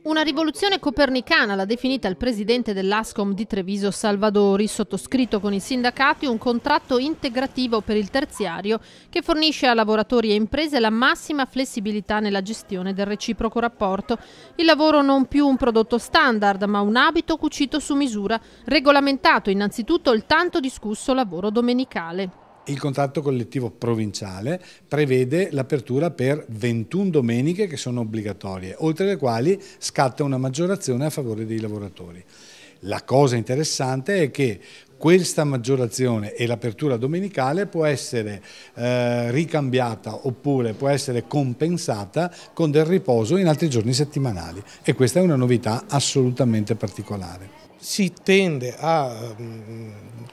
Una rivoluzione copernicana l'ha definita il presidente dell'Ascom di Treviso Salvadori, sottoscritto con i sindacati un contratto integrativo per il terziario che fornisce a lavoratori e imprese la massima flessibilità nella gestione del reciproco rapporto. Il lavoro non più un prodotto standard, ma un abito cucito su misura, regolamentato innanzitutto il tanto discusso lavoro domenicale. Il contratto collettivo provinciale prevede l'apertura per 21 domeniche che sono obbligatorie, oltre le quali scatta una maggiorazione a favore dei lavoratori. La cosa interessante è che questa maggiorazione e l'apertura domenicale può essere ricambiata oppure può essere compensata con del riposo in altri giorni settimanali, e questa è una novità assolutamente particolare. Si tende a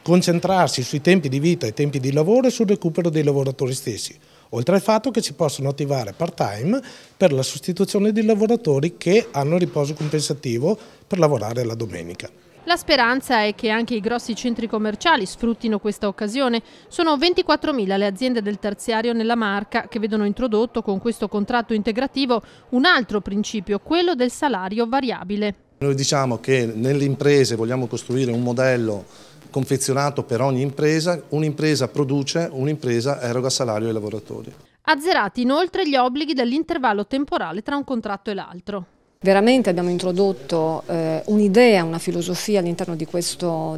concentrarsi sui tempi di vita e tempi di lavoro e sul recupero dei lavoratori stessi, oltre al fatto che si possono attivare part-time per la sostituzione di lavoratori che hanno riposo compensativo per lavorare la domenica. La speranza è che anche i grossi centri commerciali sfruttino questa occasione. Sono 24.000 le aziende del terziario nella Marca che vedono introdotto con questo contratto integrativo un altro principio, quello del salario variabile. Noi diciamo che nelle imprese vogliamo costruire un modello confezionato per ogni impresa, un'impresa produce, un'impresa eroga salario ai lavoratori. Azzerati inoltre gli obblighi dell'intervallo temporale tra un contratto e l'altro. Veramente abbiamo introdotto un'idea, una filosofia all'interno di questo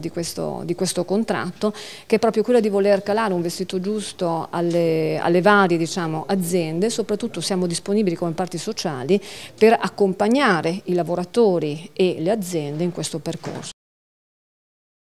contratto, che è proprio quella di voler calare un vestito giusto alle varie aziende. Soprattutto siamo disponibili come parti sociali per accompagnare i lavoratori e le aziende in questo percorso.